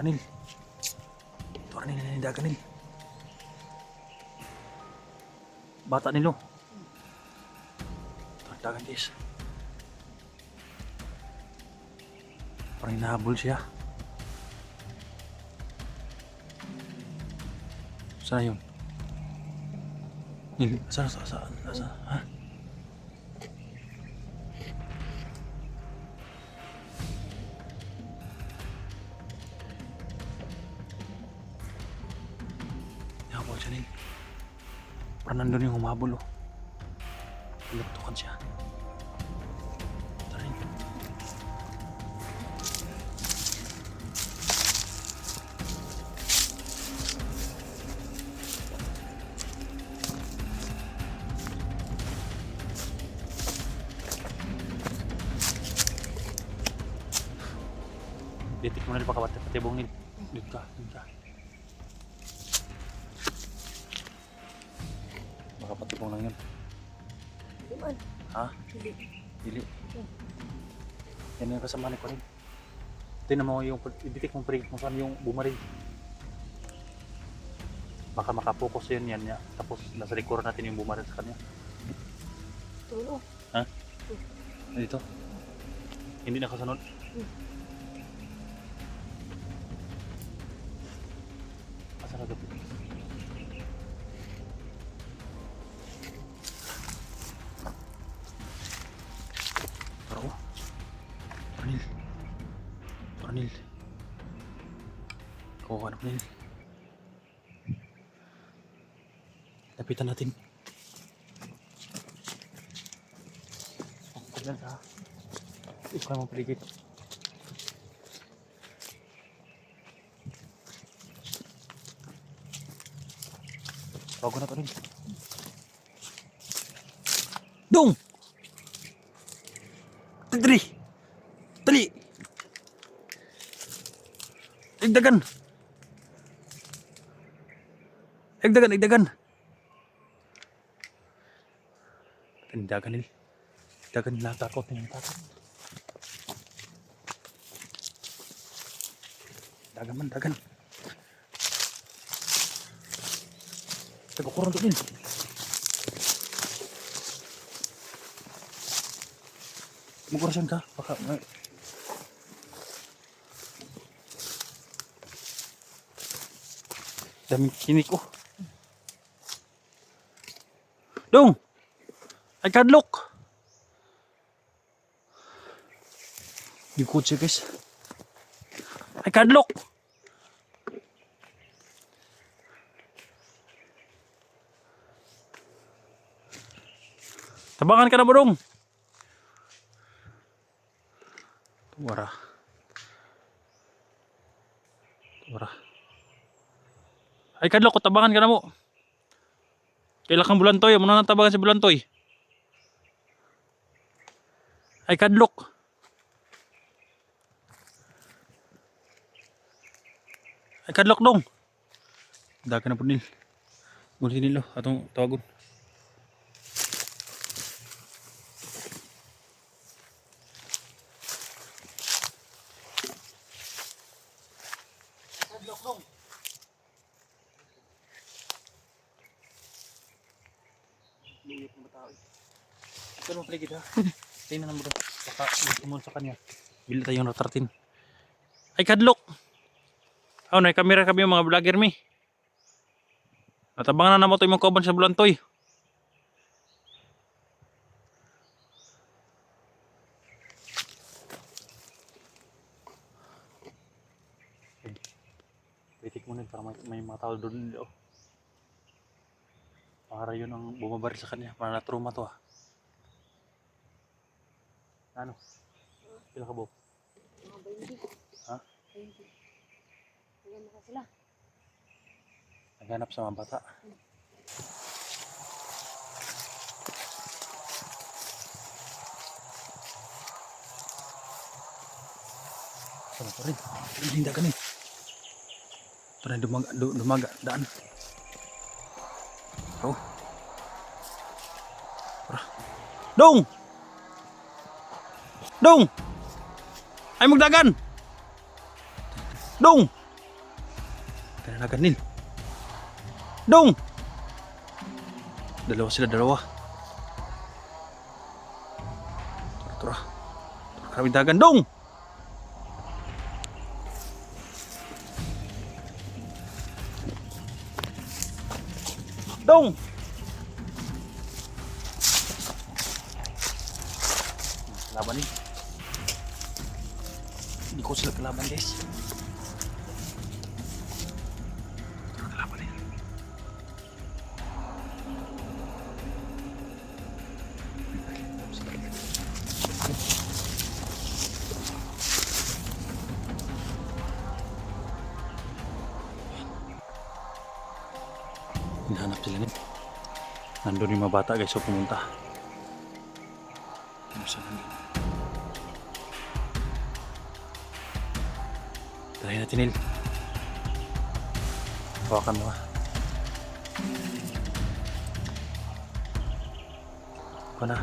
Arnil. Ito Arnil, nanindagan nil. Bata nilo. Dagan guys. Parang hinahabol siya. Saan yun? Saan? Ha? Hinahabol siya nil. Parang nandun yung humabol oh. Pinagtukan siya. Tara nil. Ditik mo na rin patibong nil. Dito ka. Baka patibong lang yun. Diman? Ha? Dili. Yan yung kasama ni Corin. Tingnan mo yung ditik mong pre kung saan yung bumaril. Baka makapokus yun yan niya. Tapos nasa record natin yung bumaril sa kanya. Tulo. Ha? Dito? Hindi nakasunod? Asa na gabi? Pero Arnil. Kuha na Arnil. Lapitan natin. Tignan ka. Ikaw mo paligid. Bago na to rin. Dong! Tidri! Tali! Igdagan! Igdagan! Igdagan nil. Igdagan nila takot. Dagan. Tagukurang to nil. Magurasan ka. Baka daming kinik oh. Dong! Ay kadlok! Yung kotse guys. Ay kadlok! Tabangan ka na mo dong! Wara. Ay kadlok, tabangan ka na mo. Kailan kang bulantoy, muna nang tabangan si bulantoy. Ay kadlok. Ay kadlok dong. Dagan na po nil. Muli nilo, atong tawagon. Kadlok dong. Luyot ng batao. Ito nung paligid ha. Tingnan mo doon. Baka magtumon sa kanya. Bila tayong natratin. Ay kadlok! Oh, may kamera kami yung mga vlogger mi. Natabangan na naman ito yung mga kauban sa bulantoy. Bitik mo para may mga tao doon. Oh. Para yun ang bumabaril sa kanya. Para na-trauma to ah. Ano? Pila ka bo? Mga 20. Ha? 20. Ayan na sila. Naghanap sa mga bata. Ano pa rin? Hindi ka rin. Ito na dumaga. Daan. Oh. Dong! Dong! Ay magdagan! Dong! Kananagan Nil. Dong! Dalawa sila, dalawa. Tara. Kami dagan, Dong! Dong! Laban Nil. Hindi ko sila kalaban, guys. Kalaban Nil. Hinahanap sila Nil. Nandun yung mga bata guys, so pumunta. Saan nandun? Try natin Nil. Hawakan mo ha. Ako na.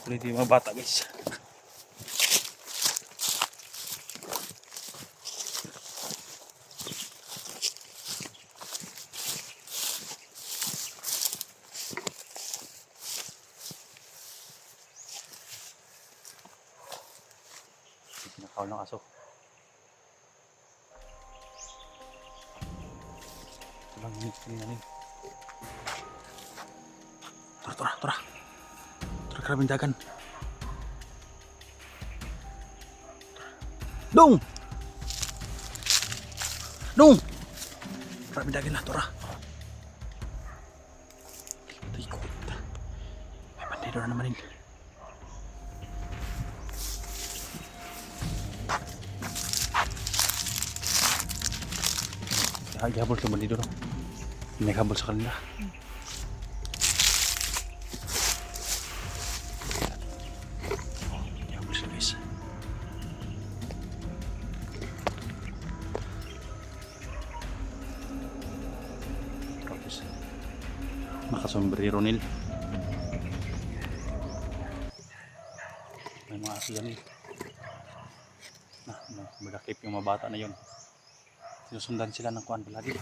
Ulit yung mga bata guys. Pinakaw ng aso. Ito lang yung tingnan. Tara. Karabing dagan. Dong! Karabing dagan lah, tora. Ikot. May bandido na naman yun. Habol sa bandido. May habol sa kanila. Nakasombrero Nil. May mga aso yan malakip yung mga bata na yun. Sinusundan sila ng kuwan palagi.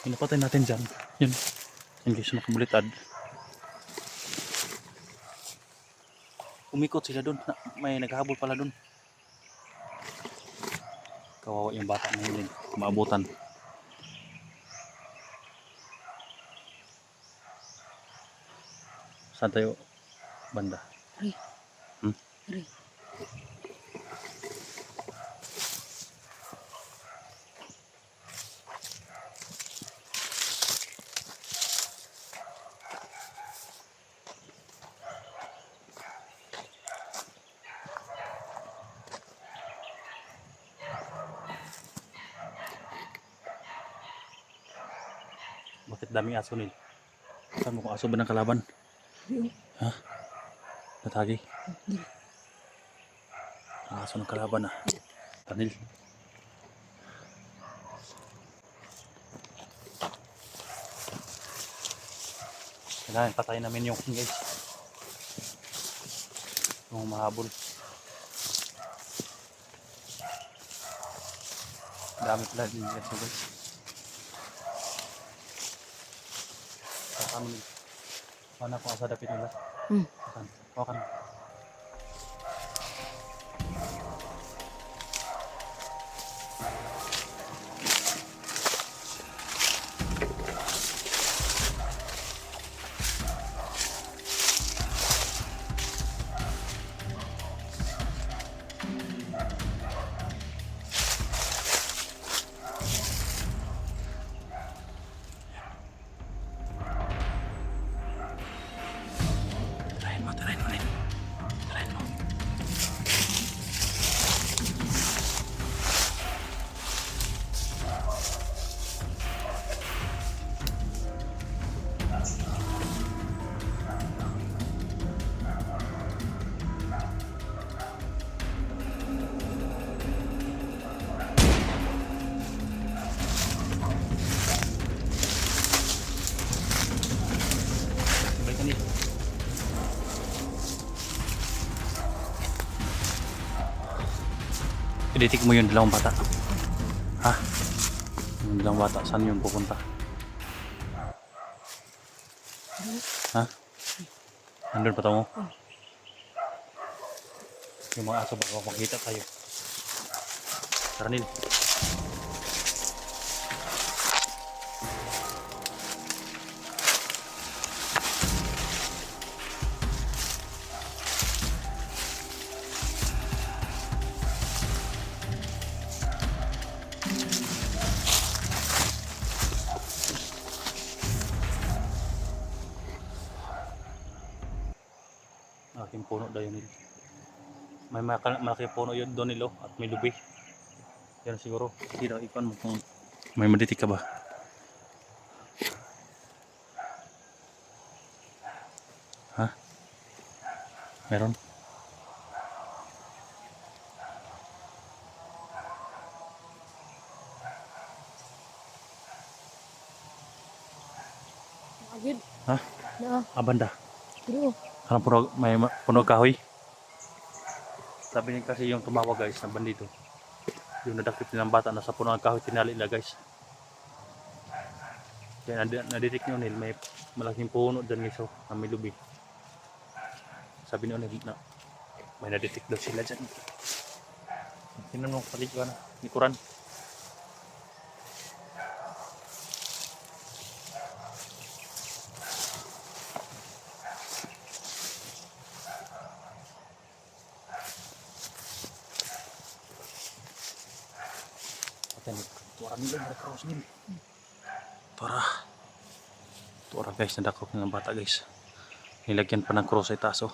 Pinapatay natin dyan. Yun guys, nakabulitad. Umikot sila dun. May naghahabol pala dun. Kawawa yung bata na yun. Maabutan. Saan tayo banda? Ray. Ray. Bakit daming aso Nil? Saan mo kung aso ba ng kalaban? Ha? Natagi? Ang aso ng kalaban ah. Tanil. Kailangan patayin namin yung guys. Yung mahabol. Dami pala din guys. Paano kung asa dapit nila? Hawakan. Tirahin mo, tirahin mo, Nil. Tirahin mo. Sabay ka, Nil. Iditik mo yung dalawang bata. Ha? Yung dalawang bata, saan yun pupunta? Ha? Nandun pa mo? Yung mga aso baka makita tayo. Tara, Nil. Aking puno daw yun, Nil. May malaki puno yun doon, Nil, oh, at may lubi. Yan siguro. Hindi daw ikon mo kung may maditik ka ba. Ha? Meron? Agad. Ha? Na. Abanda. Pero. Parang puno, may puno kahoy. Sabi niya kasi yung tumawag guys na bandito. Yung nadakip nilang bata nasa puno ng kahoy tinali nila guys. Kaya nadidik ni Onel may malaking puno dyan guys, oh, na may lubi. Sabi ni Onel na may nadidik daw sila dyan. Tingnan mo paliguan na ni Kuran. Ayan, tuara nila yung cross nila. Tuara guys, nadakop ng bata guys. Nilagyan pa ng cross ay taso.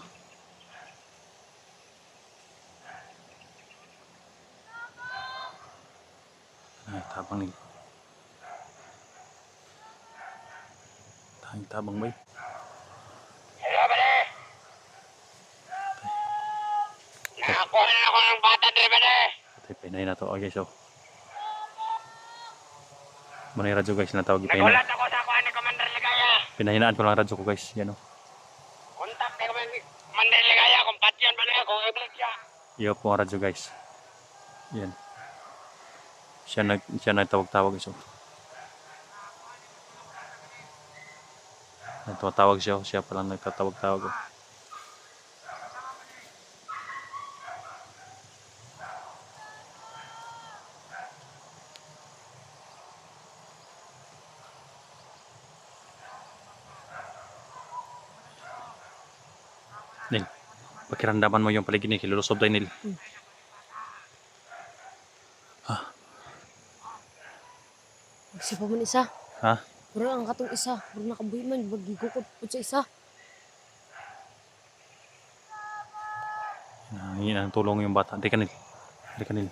Ay, tabang nila. Tanging tabang ba eh. Nakakuha na ako ng bata, Drebane! Patay, pinay na to. Oh, guys, oh. Muna yung radyo guys, natawag ipay Nagulat na. ako sa kuha ni Commander Ligaya. Pinahinaan ko lang radyo ko guys. Yan, oh. Kontak ni Commander Ligaya kung patyan ba na kung ibig siya. Iyo po ang radyo guys. Yan. Siya nagtawag-tawag guys, oh. Nagtawag siya, oh. Siya palang nagtatawag-tawag, oh. Nil, pakiramdaman mo yung paligid ni Kilulusob tayo, Nil. Kasi pa man isa. Ha? Pero ang katong isa. Pero nakabuhi man. Magigukot po sa isa. Hingin ang tulong yung bata. Hindi ka, Nil. Hindi ka, Nil.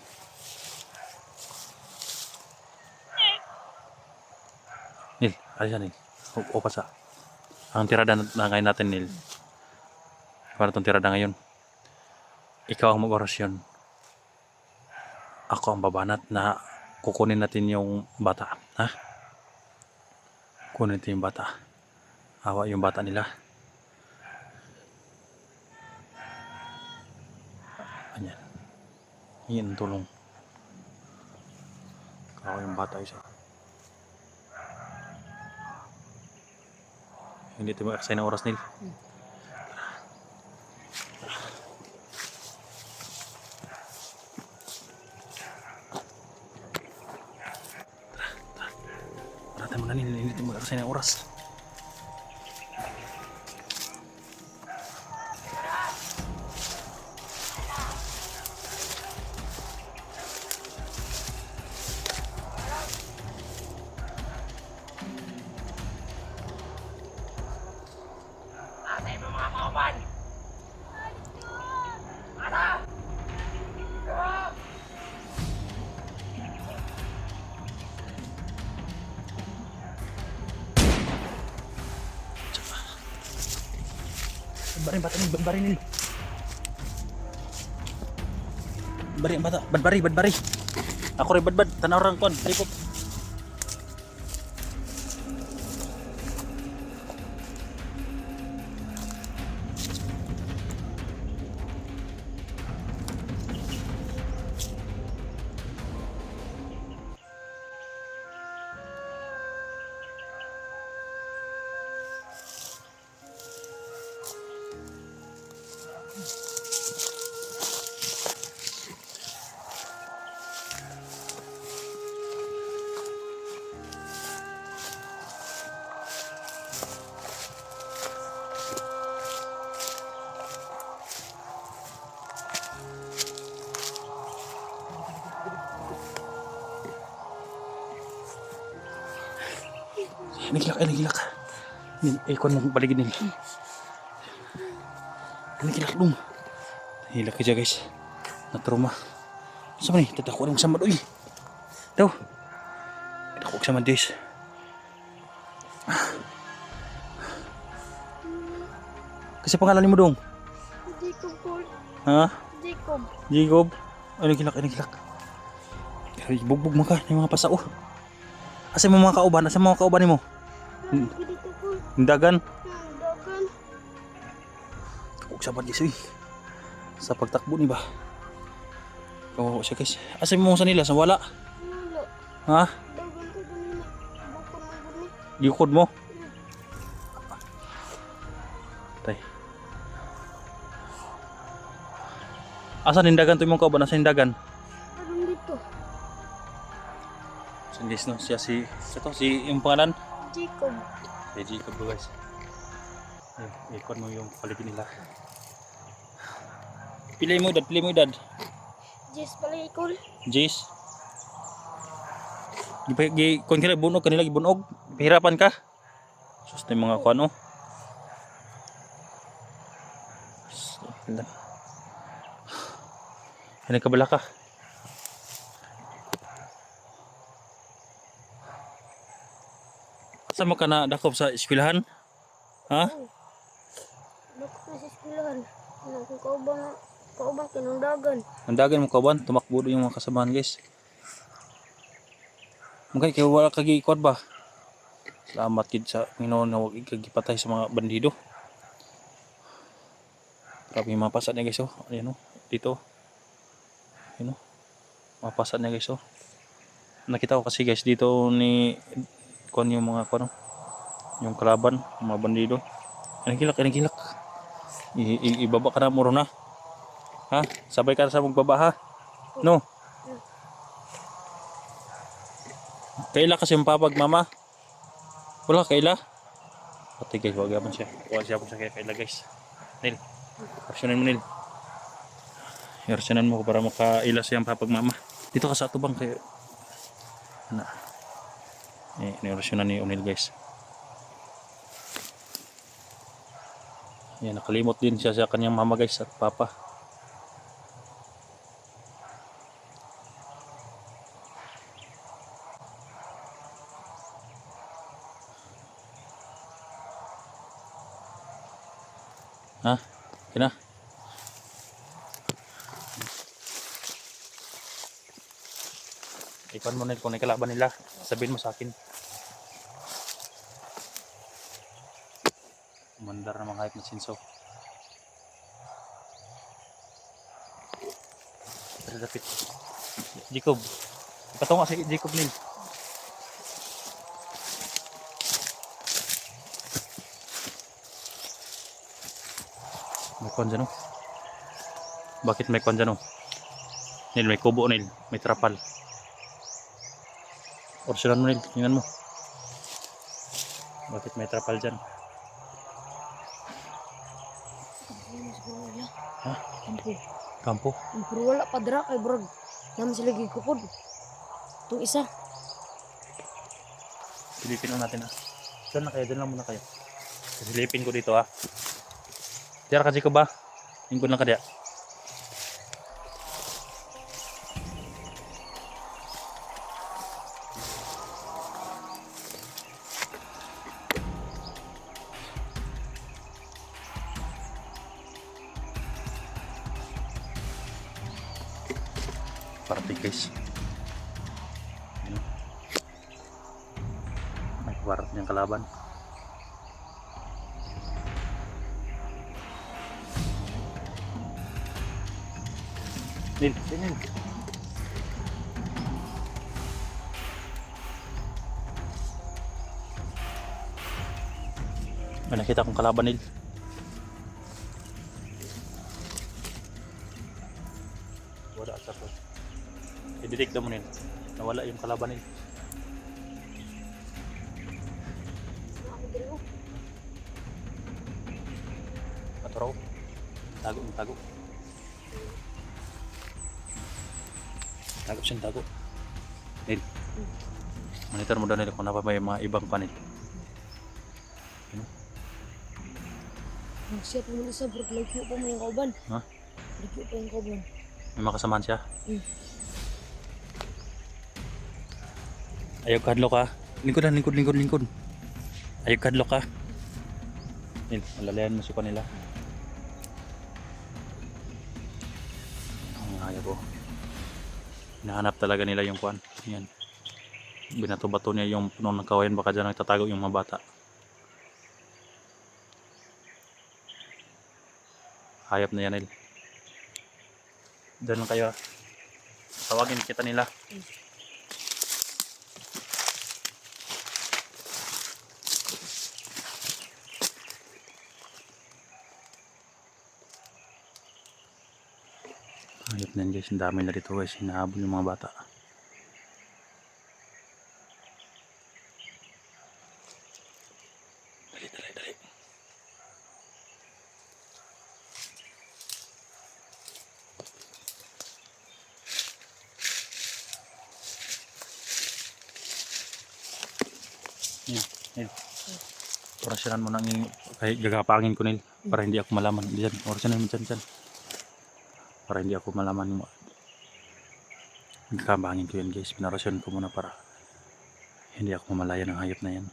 Nil, alis Nil. Upa sa. Ang tirada na ngayon natin, Nil. Para itong tirada ngayon. Ikaw ang mag-orasyon. Ako ang babanat na kukunin natin yung bata. Ha? Kunin natin yung bata. Awa yung bata nila. Ayan. Hingin ang tulong. Awa yung bata isa. Hindi tayo mag-aksay ng oras, Nil. wala kasi na oras. Badbari bata ni, badbari ni. Badbari ang bata, badbari, badbari. Ako rin badbad, tanaw rang kon, lipop. Nagilak, ay nagilak. Ikon mo paligid nila. Nagilak dum. Hilak ka dyan guys. Natruma. Saan ba ni? Tadako rin sama doy. Daw. Tadako sama guys. Kasi pangalan mo dong? Jacob po. Ha? Jacob. Jacob? Ay nagilak, ay nagilak. Ay bugbog mo ka ng mga pasao. Asa mo mga kauban? Asa mo mga kauban mo? Dito po. Dagan. Dagan. Huwag sa badis eh. Sa pagtakbo ni ba? Oo siya guys. Asa mo sa nila? Sa wala? Wala. Ha? Dagan ko ganina. Bukod ng guni. Gikod mo? Tay. Asa nindagan to imong kauban? Asa nindagan? Anong dito? So guys no, siya si yung pangalan? Jacob. Si Jacob bro guys. Ay, ikon mo yung paligid nila. Pilay mo dad. Jess pala ikol. Jace. Kon kila bunog kanila gibunog. Pahirapan ka. Sus na mga kuan oh. Ano ka bala ka? Saan mo ka na dakop sa eskwelahan? Ha? Dako na sa eskwelahan. Ano kung kauban kinundagan. Nandagan mo kauban, tumakbo doon yung mga kasamahan guys. Mungkin kayo wala kagikot ba? Salamat kid sa Panginoon na huwag ikagipatay sa mga bandido. Grabe yung mapasat niya guys oh. Ayan oh, dito. Ayan oh. Mapasat niya guys oh. Nakita ko kasi guys dito ni kon yung mga kono. Yung kalaban, yung mga bandido. Anong gilak. Ibaba ka na muro na. Ha? Sabay ka sa magbaba ha? No? Kaila kasi yung papag mama? Wala kaila? Pati guys, wag yaman siya. Wag siya po siya kaila guys. Nil, versyonan mo Nil. Versyonan mo para makaila siya yung papag mama. Dito ka sa atubang kayo. Ano? Versyonan ni Unil guys. Yan, nakalimot din siya sa kanyang mama guys at papa. Ha? Kina? Ikon mo Nil kung nakalaban nila. Sabihin mo sa akin. Mandar na mga hype na sinso. Pero dapit. Jacob. Ipatunga si Jacob Nil. May kwan dyan oh. Bakit may kwan dyan oh? Nil, may kubo Nil. May trapal. Orsiran mo Nil. Tingnan mo. Bakit may trapal dyan? Ano siguro nila? Ha? Ampo. Kampo? Pero wala pa dra kay brag. Naman sila gigukod. Itong isa. Silipin lang natin ha. Diyan na kayo, diyan lang muna kayo. Silipin ko dito ha. Diyan kasi ko ba? Lingkod lang ka diya. Parating guys. Ayun. May warat niyang kalaban. Nil, Nil. May nakita akong kalaban, Nil. Wala at tapos. I-detect mo, Nil. Nawala yung kalaban, Nil. Ako dito. Maturaw. Tago, tago. Tago siyang tago. Nil. Monitor mo daw, Nil, kung napa may mga ibang panit. Siya pa man isa, brag. Lagyo pa mo yung kauban. Ha? Lagyo pa yung kauban. May makasamahan siya. Hmm. Ayaw kadlo ka. Lingkod na, lingkod. Ayaw kadlo ka. Nil, malalayan mo sa kanila. Ang ayaw ko. Hinahanap talaga nila yung kuwan. Yan. Binato-bato niya yung puno ng kawayan. Baka dyan nagtatago yung mga bata. Hayop na yan, Nil. Diyan lang kayo. Tawagin kita nila. Hayop na yan guys. Ang dami na dito guys. Hinahabol yung mga bata. Dali. Nil. Orasyonan mo nang kahit gagapangin ko, Nil. Para hindi ako malaman. Diyan. Orasyonan mo dyan. Para hindi ako malaman mo. Gagapangin ko yan guys. Pinarasyon ko muna para hindi ako mamalaya ng hayop na yan.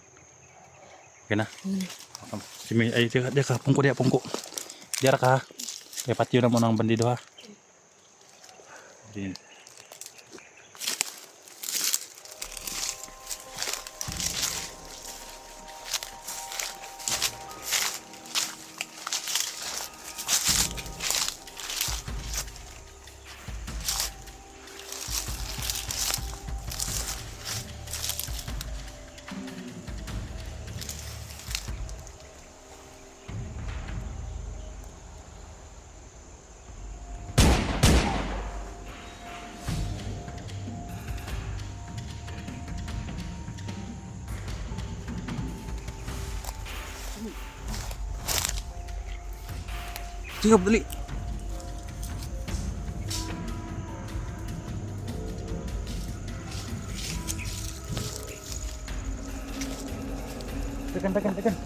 Okay na? Ay, diya ka. Pungko. Diya ka ha. Kaya patiyo na mo ng bandido ha. Din. Sige, dali. Tekan.